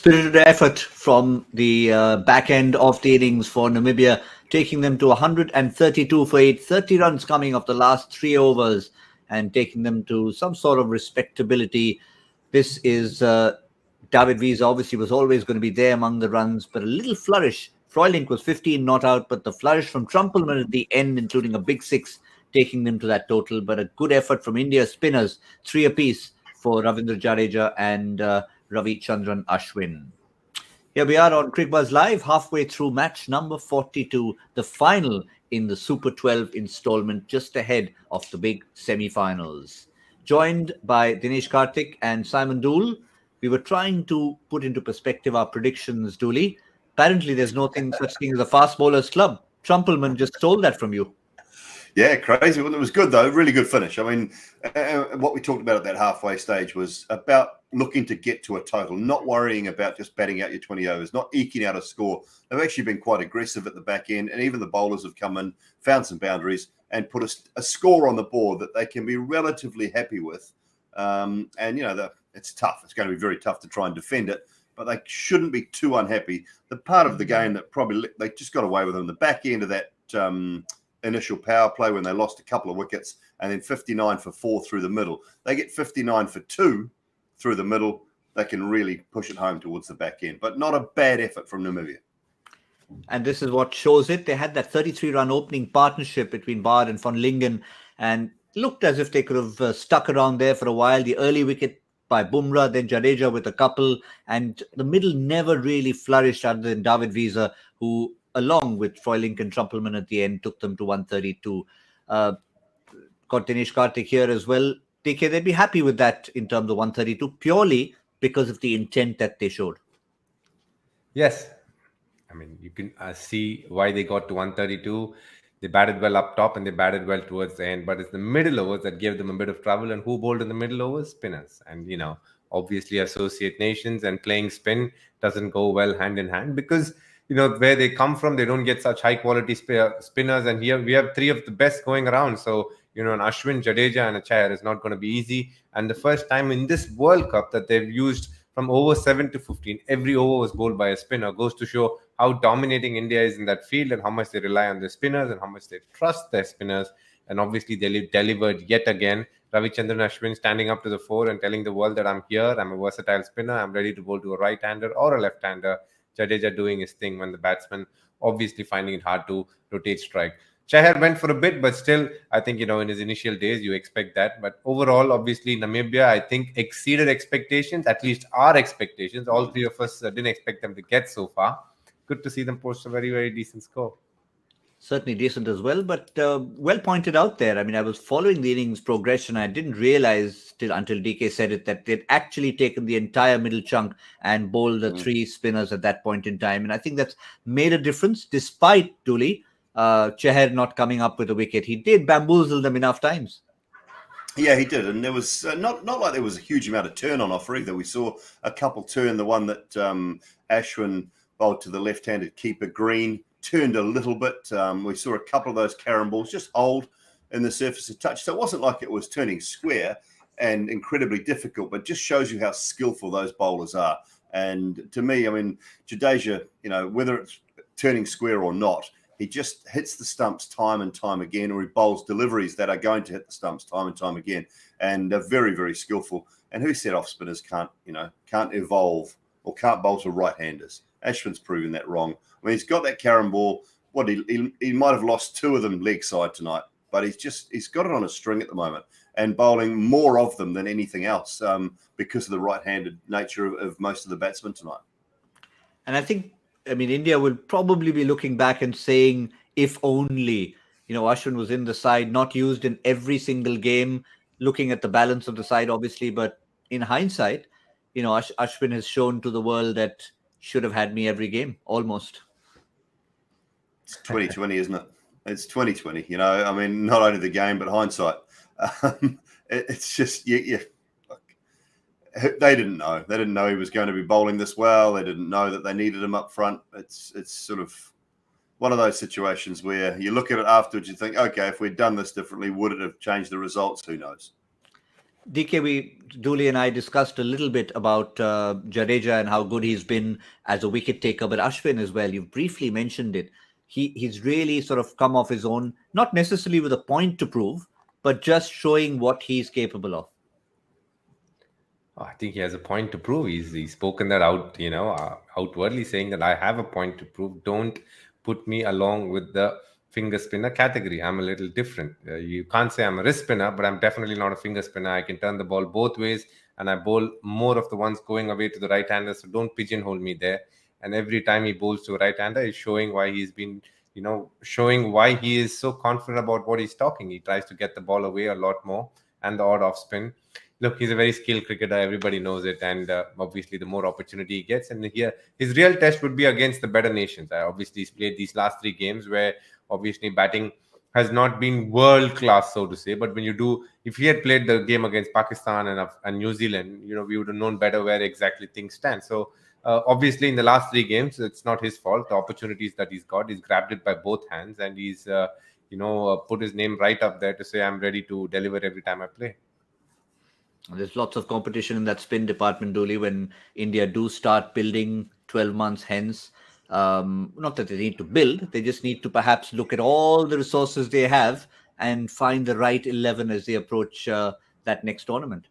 Spirited effort from the back end of the innings for Namibia, taking them to 132 for 8, 30 runs coming off the last 3 overs and taking them to some sort of respectability. This is David Wiese obviously was always going to be there among the runs, but a little flourish. Froilink was 15 not out, but the flourish from Trumpelman at the end, including a big six, taking them to that total. But a good effort from India's spinners, 3 apiece for Ravindra Jadeja and Ravi Chandran Ashwin. Here we are on Cricbuzz Live, halfway through match number 42, the final in the Super 12 installment, just ahead of the big semi-finals. Joined by Dinesh Karthik and Simon Doull, we were trying to put into perspective our predictions, Dooley. Apparently, there's no such thing as a fast bowlers club. Trumpelman just stole that from you. Yeah, crazy. Well, it was good, though. Really good finish. I mean, what we talked about at that halfway stage was about looking to get to a total, not worrying about just batting out your 20 overs, not eking out a score. They've actually been quite aggressive at the back end, and even the bowlers have come in, found some boundaries, and put a score on the board that they can be relatively happy with. And, you know, it's tough. It's going to be very tough to try and defend it, but they shouldn't be too unhappy. The part of the game that probably they just got away with on the back end of that initial power play when they lost a couple of wickets, and then 59 for 4 through the middle. They get 59 for 2 through the middle. They can really push it home towards the back end, but not a bad effort from Namibia. And this is what shows it. They had that 33-run opening partnership between Bard and van Lingen, and looked as if they could have stuck around there for a while. The early wicket by Bumrah, then Jadeja with a couple, and the middle never really flourished other than David Wiese, who, along with Froilink and Trumpelman at the end, took them to 132. Got Dinesh Karthik here as well. TK, they'd be happy with that in terms of 132, purely because of the intent that they showed. Yes. I mean, you can see why they got to 132. They batted well up top and they batted well towards the end, but it's the middle overs that gave them a bit of trouble. And who bowled in the middle overs? Spinners. And, you know, obviously associate nations and playing spin doesn't go well hand in hand because, you know, where they come from, they don't get such high quality spinners. And here we have 3 of the best going around. So, you know, an Ashwin, Jadeja and a Chahar is not going to be easy. And the first time in this World Cup that they've used from over 7 to 15, every over was bowled by a spinner, goes to show how dominating India is in that field and how much they rely on their spinners and how much they trust their spinners. And obviously they delivered yet again. Ravichandran Ashwin standing up to the fore and telling the world that I'm here, I'm a versatile spinner, I'm ready to bowl to a right-hander or a left-hander. Jadeja doing his thing when the batsman obviously finding it hard to rotate strike. Chahar went for a bit, but still, I think, you know, in his initial days, you expect that. But overall, obviously, Namibia, I think, exceeded expectations, at least our expectations. All 3 of us didn't expect them to get so far. Good to see them post a very, very decent score. Certainly decent as well, but well pointed out there. I mean, I was following the innings progression. I didn't realize until DK said it that they'd actually taken the entire middle chunk and bowled the 3 spinners at that point in time. And I think that's made a difference despite Dooley. Chahar not coming up with a wicket. He did bamboozle them enough times. Yeah, he did. And there was not like there was a huge amount of turn on offer either. We saw a couple turn. The one that Ashwin bowled to the left-handed keeper, Green, turned a little bit. We saw a couple of those carom balls just hold in the surface of touch. So it wasn't like it was turning square and incredibly difficult, but just shows you how skillful those bowlers are. And to me, I mean, Jadeja, you know, whether it's turning square or not, he just hits the stumps time and time again, or he bowls deliveries that are going to hit the stumps time and time again. And they're very, very skillful. And who said off spinners can't evolve or can't bowl to right-handers? Ashwin's proven that wrong. I mean, he's got that carom ball. He might have lost 2 of them leg side tonight, but he's got it on a string at the moment and bowling more of them than anything else because of the right-handed nature of most of the batsmen tonight. And I think, I mean, India will probably be looking back and saying, if only, you know, Ashwin was in the side, not used in every single game, looking at the balance of the side, obviously. But in hindsight, you know, Ashwin has shown to the world that should have had me every game, almost. It's 2020, isn't it? It's 2020, you know. I mean, not only the game, but hindsight. It's just, yeah. They didn't know. They didn't know he was going to be bowling this well. They didn't know that they needed him up front. It's sort of one of those situations where you look at it afterwards, you think, okay, if we'd done this differently, would it have changed the results? Who knows? DK, Dooley and I discussed a little bit about Jadeja and how good he's been as a wicket taker, but Ashwin as well. You've briefly mentioned it. He's really sort of come off his own, not necessarily with a point to prove, but just showing what he's capable of. I think he has a point to prove. He's spoken that out, outwardly saying that I have a point to prove. Don't put me along with the finger spinner category. I'm a little different. You can't say I'm a wrist spinner, but I'm definitely not a finger spinner. I can turn the ball both ways, and I bowl more of the ones going away to the right hander. So don't pigeonhole me there. And every time he bowls to a right hander, is showing why he's been, showing why he is so confident about what he's talking. He tries to get the ball away a lot more, and the odd off spin. Look, he's a very skilled cricketer. Everybody knows it. And obviously, the more opportunity he gets. And here, his real test would be against the better nations. Obviously, he's played these last 3 games where obviously batting has not been world class, so to say. But if he had played the game against Pakistan and New Zealand, we would have known better where exactly things stand. So obviously, in the last 3 games, it's not his fault. The opportunities that he's got, he's grabbed it by both hands. And he's, put his name right up there to say, I'm ready to deliver every time I play. There's lots of competition in that spin department, Dooley, when India do start building 12 months hence. Not that they need to build, they just need to perhaps look at all the resources they have and find the right 11 as they approach that next tournament.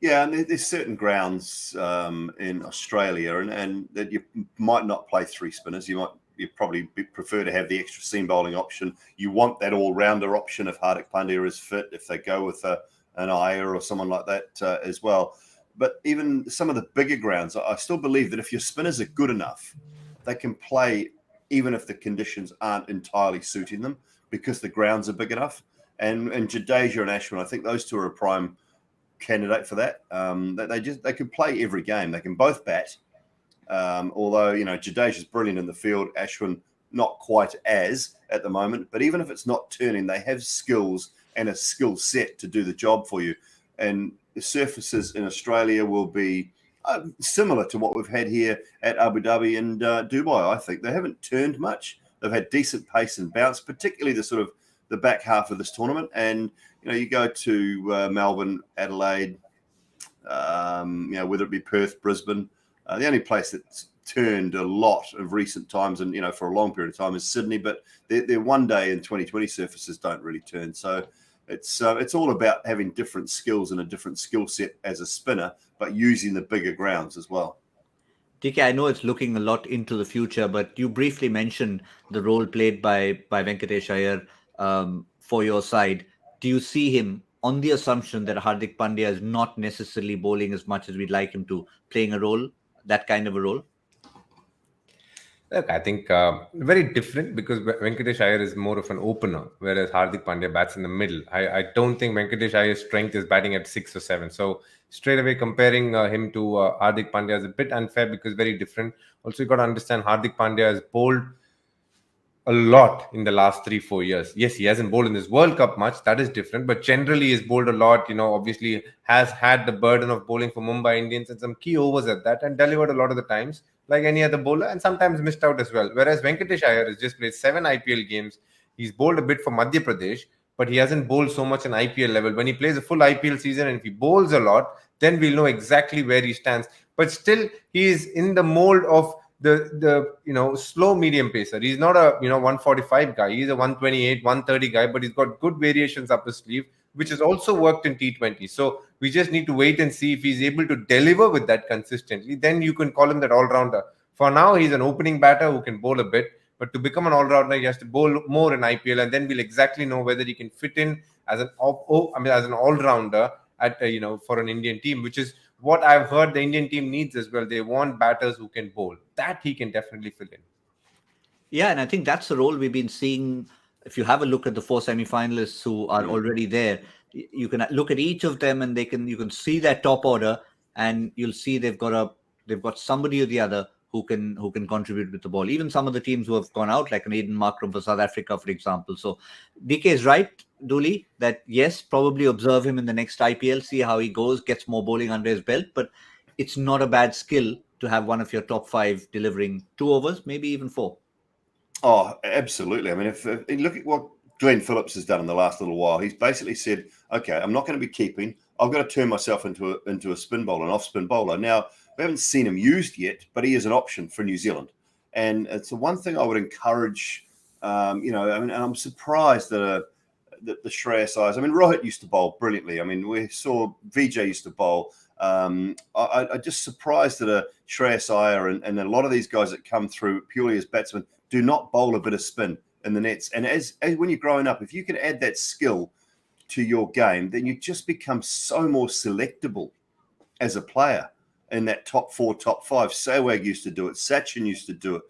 Yeah, and there's certain grounds in Australia and that you might not play 3 spinners. You probably prefer to have the extra seam bowling option. You want that all-rounder option if Hardik Pandya is fit, if they go with an Iyer or someone like that as well. But even some of the bigger grounds, I still believe that if your spinners are good enough, they can play even if the conditions aren't entirely suiting them because the grounds are big enough. And Jadeja and Ashwin, I think those two are a prime candidate for that. They can play every game. They can both bat. Although, Jadeja's brilliant in the field, Ashwin not quite as at the moment. But even if it's not turning, they have skills and a skill set to do the job for you. And the surfaces in Australia will be similar to what we've had here at Abu Dhabi and Dubai, I think. They haven't turned much. They've had decent pace and bounce, particularly the back half of this tournament. And, you go to Melbourne, Adelaide, whether it be Perth, Brisbane, the only place that's turned a lot of recent times and, for a long period of time is Sydney, but their 1 day in 2020 surfaces don't really turn. So it's all about having different skills and a different skill set as a spinner, but using the bigger grounds as well. DK, I know it's looking a lot into the future, but you briefly mentioned the role played by Venkatesh Iyer for your side. Do you see him, on the assumption that Hardik Pandya is not necessarily bowling as much as we'd like him to, playing a role, that kind of a role? Look, I think very different because Venkatesh Iyer is more of an opener, whereas Hardik Pandya bats in the middle. I don't think Venkatesh Iyer's strength is batting at 6 or 7. So straight away comparing him to Hardik Pandya is a bit unfair because very different. Also, you got to understand Hardik Pandya has bowled a lot in the last 3-4 years. Yes, he hasn't bowled in this World Cup much. That is different. But generally, he's bowled a lot. Obviously has had the burden of bowling for Mumbai Indians and some key overs at that and delivered a lot of the times, like any other bowler, and sometimes missed out as well. Whereas Venkatesh Iyer has just played 7 IPL games. He's bowled a bit for Madhya Pradesh, but he hasn't bowled so much in IPL level. When he plays a full IPL season and if he bowls a lot, then we'll know exactly where he stands. But still, he is in the mold of the slow medium pacer. He's not a 145 guy. He's a 128, 130 guy, but he's got good variations up his sleeve, which has also worked in T20. So we just need to wait and see if he's able to deliver with that consistently. Then you can call him that all-rounder. For now, he's an opening batter who can bowl a bit, but to become an all-rounder, he has to bowl more in IPL, and then we'll exactly know whether he can fit in as an all-rounder at for an Indian team, which is what I've heard the Indian team needs as well. They want batters who can bowl. That he can definitely fill in. Yeah, and I think that's the role we've been seeing. If you have a look at the 4 semi-finalists who are already there, you can look at each of them and you can see that top order, and you'll see they've got somebody or the other who can contribute with the ball. Even some of the teams who have gone out, like an Aiden Markram for South Africa, for example. So DK is right, Dooley, that yes, probably observe him in the next IPL, see how he goes, gets more bowling under his belt, but it's not a bad skill to have one of your top 5 delivering 2 overs, maybe even 4. Oh, absolutely. I mean, if you look at what Glenn Phillips has done in the last little while. He's basically said, okay, I'm not going to be keeping. I've got to turn myself into a spin bowler, an off-spin bowler. Now, we haven't seen him used yet, but he is an option for New Zealand. And it's the one thing I would encourage, and I'm surprised that the Shreyas Iyers, Rohit used to bowl brilliantly. We saw Vijay used to bowl. I'm just surprised that a Shreyas Iyer and a lot of these guys that come through purely as batsmen do not bowl a bit of spin in the nets. And as when you're growing up, if you can add that skill to your game, then you just become so more selectable as a player in that top 4, top 5. Sehwag used to do it. Sachin used to do it.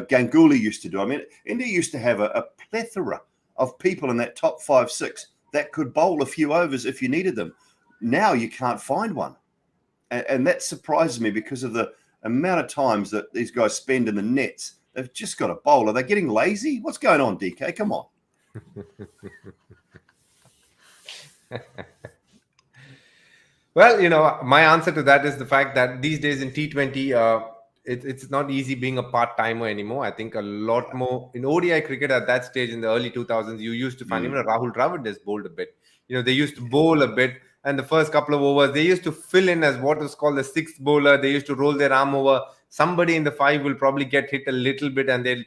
Ganguly used to do it. India used to have a plethora of people in that top 5, 6 that could bowl a few overs if you needed them. Now you can't find one. And that surprises me because of the amount of times that these guys spend in the nets. They've just got a bowl. Are they getting lazy? What's going on, DK? Come on. Well, my answer to that is the fact that these days in T20, it's not easy being a part-timer anymore. I think a lot more in ODI cricket at that stage in the early 2000s, you used to find even Rahul Dravid has bowled a bit. They used to bowl a bit, and the first couple of overs, they used to fill in as what was called the sixth bowler. They used to roll their arm over. Somebody in the 5 will probably get hit a little bit, and they'll,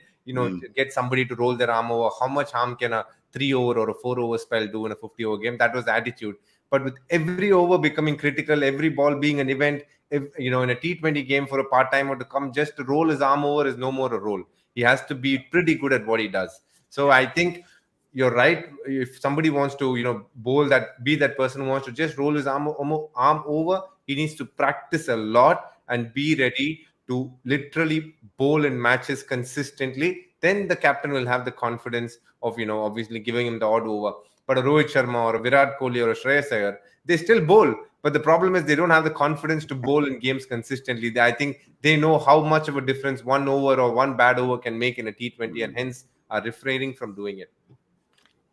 get somebody to roll their arm over. How much harm can a 3-over or a 4-over spell do in a 50-over game? That was the attitude. But with every over becoming critical, every ball being an event, in a T20 game for a part-timer to come just to roll his arm over is no more a role. He has to be pretty good at what he does. So I think you're right. If somebody wants to, bowl that, be that person who wants to just roll his arm over, he needs to practice a lot and be ready to literally bowl in matches consistently. Then the captain will have the confidence of, obviously giving him the odd over. But a Rohit Sharma or a Virat Kohli or a Shreyas Iyer, they still bowl. But the problem is they don't have the confidence to bowl in games consistently. I think they know how much of a difference one over or one bad over can make in a T20 and hence are refraining from doing it.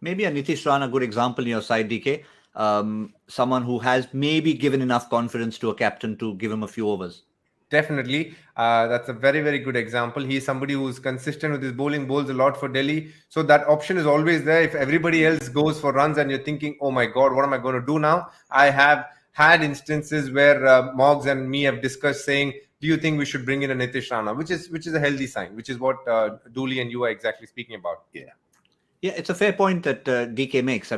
Maybe a Nitish Rana, a good example in your side, DK. Someone who has maybe given enough confidence to a captain to give him a few overs. Definitely. That's a very, very good example. He's somebody who's consistent with his bowling, bowls a lot for Delhi. So that option is always there. If everybody else goes for runs and you're thinking, oh my God, what am I going to do now? I have had instances where Moggs and me have discussed saying, do you think we should bring in a Nitish Rana? Which is a healthy sign, which is what Dooley and you are exactly speaking about. Yeah, it's a fair point that DK makes.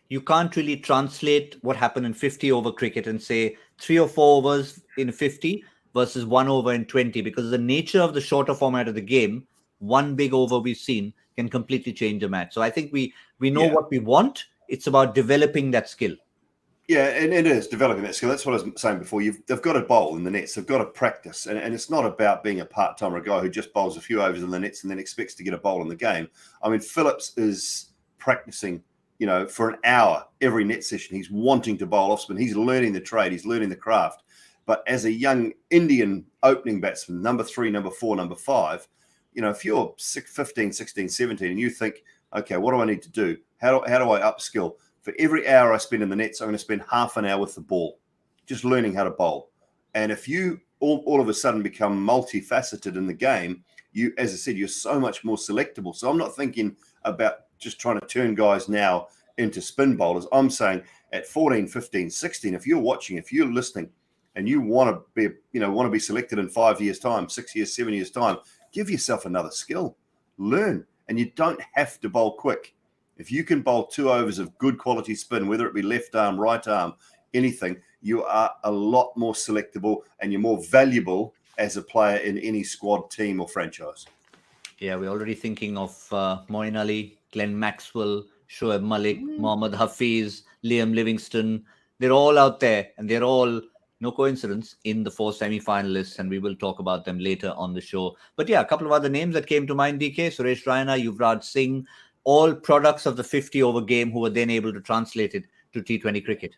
You can't really translate what happened in 50 over cricket and say 3 or 4 overs in 50 versus 1 over in 20, because the nature of the shorter format of the game, one big over we've seen can completely change a match. So I think we know what we want. It's about developing that skill. Yeah, and it is developing that skill. That's what I was saying before. They've got to bowl in the nets. They've got to practice. And it's not about being a part-timer, a guy who just bowls a few overs in the nets and then expects to get a bowl in the game. Phillips is practicing, for an hour every net session. He's wanting to bowl off spin. He's learning the trade. He's learning the craft. But as a young Indian opening batsman, number 3, number 4, number 5, if you're 15, 16, 17 and you think, okay, what do I need to do? How do I upskill? For every hour I spend in the nets, I'm going to spend half an hour with the ball, just learning how to bowl. And if you all of a sudden become multifaceted in the game, you, as I said, you're so much more selectable. So I'm not thinking about just trying to turn guys now into spin bowlers. I'm saying at 14, 15, 16, if you're watching, if you're listening, and you want to be selected in 5 years' time, 6 years, 7 years' time, give yourself another skill. Learn. And you don't have to bowl quick. If you can bowl 2 overs of good quality spin, whether it be left arm, right arm, anything, you are a lot more selectable and you're more valuable as a player in any squad, team or franchise. Yeah, we're already thinking of Moeen Ali, Glenn Maxwell, Shoaib Malik, Mohammad Hafiz, Liam Livingston. They're all out there and they're all, no coincidence, in the 4 semi-finalists, and we will talk about them later on the show. But yeah, a couple of other names that came to mind, DK, Suresh Raina, Yuvraj Singh, all products of the 50-over game who were then able to translate it to T20 cricket.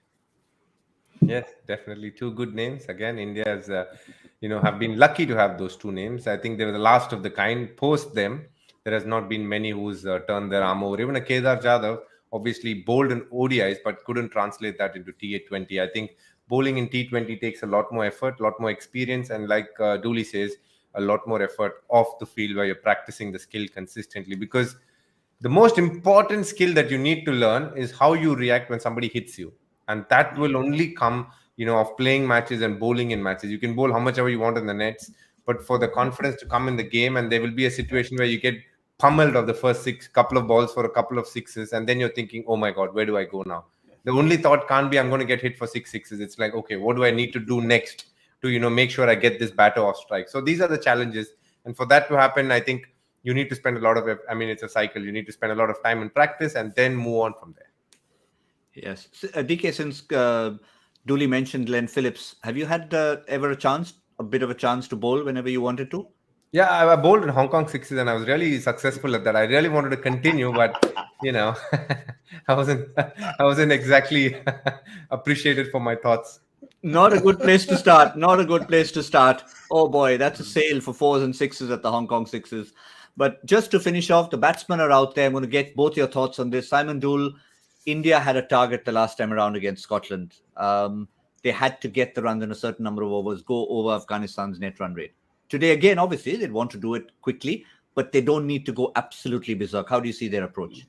Yes, definitely 2 good names. Again, India has, have been lucky to have those 2 names. I think they were the last of the kind. Post them, there has not been many who's turned their arm over. Even a Kedar Jadhav, obviously bowled in ODIs, but couldn't translate that into T20. I think bowling in T20 takes a lot more effort, a lot more experience, and like Dooley says, a lot more effort off the field where you're practicing the skill consistently. Because the most important skill that you need to learn is how you react when somebody hits you, and that will only come, of playing matches and bowling in matches. You can bowl how much ever you want in the nets, but for the confidence to come in the game, and there will be a situation where you get pummeled of the first couple of balls for a couple of sixes, and then you're thinking, oh my god, where do I go now? The only thought can't be I'm going to get hit for six sixes. It's like, okay, what do I need to do next to make sure I get this batter off strike? So these are the challenges, and for that to happen, I think you need to spend a lot of, it's a cycle. You need to spend a lot of time in practice and then move on from there. Yes. DK, since Dooley mentioned Glenn Phillips, have you had ever a bit of a chance to bowl whenever you wanted to? Yeah, I bowled in Hong Kong sixes and I was really successful at that. I really wanted to continue, but I wasn't exactly appreciated for my thoughts. Not a good place to start. Not a good place to start. Oh boy, that's a sale for fours and sixes at the Hong Kong sixes. But just to finish off, the batsmen are out there. I'm going to get both your thoughts on this. Simon Doull, India had a target the last time around against Scotland. They had to get the runs in a certain number of overs, go over Afghanistan's net run rate. Today, again, obviously, they'd want to do it quickly, but they don't need to go absolutely berserk. How do you see their approach?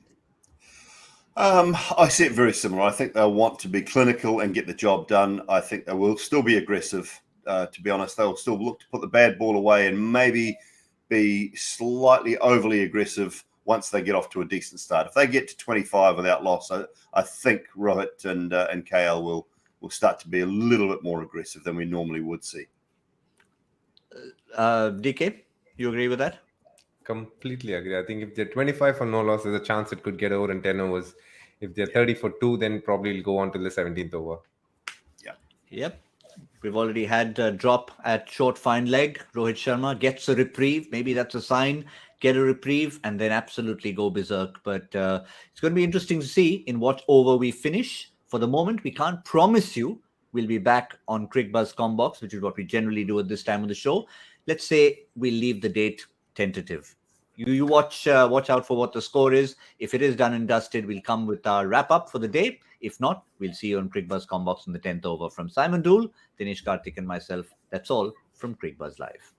I see it very similar. I think they'll want to be clinical and get the job done. I think they will still be aggressive. To be honest, they'll still look to put the bad ball away and maybe be slightly overly aggressive once they get off to a decent start. If they get to 25 without loss, I think Rohit and KL will start to be a little bit more aggressive than we normally would see. DK, you agree with that? Completely agree. I think if they're 25 for no loss, there's a chance it could get over in 10 overs. If they're 30 for 2, then probably it'll go on to the 17th over. Yeah. Yep. We've already had a drop at short fine leg. Rohit Sharma gets a reprieve. Maybe that's a sign. Get a reprieve and then absolutely go berserk. But it's going to be interesting to see in what over we finish. For the moment, we can't promise you we'll be back on Cricbuzz Combox, which is what we generally do at this time of the show. Let's say we leave the date tentative. You watch out for what the score is. If it is done and dusted, we'll come with our wrap up for the day. If not, we'll see you on Cricbuzz Combox in the 10th over. From Simon Doull, Dinesh Karthik and myself, that's all from Cricbuzz Live.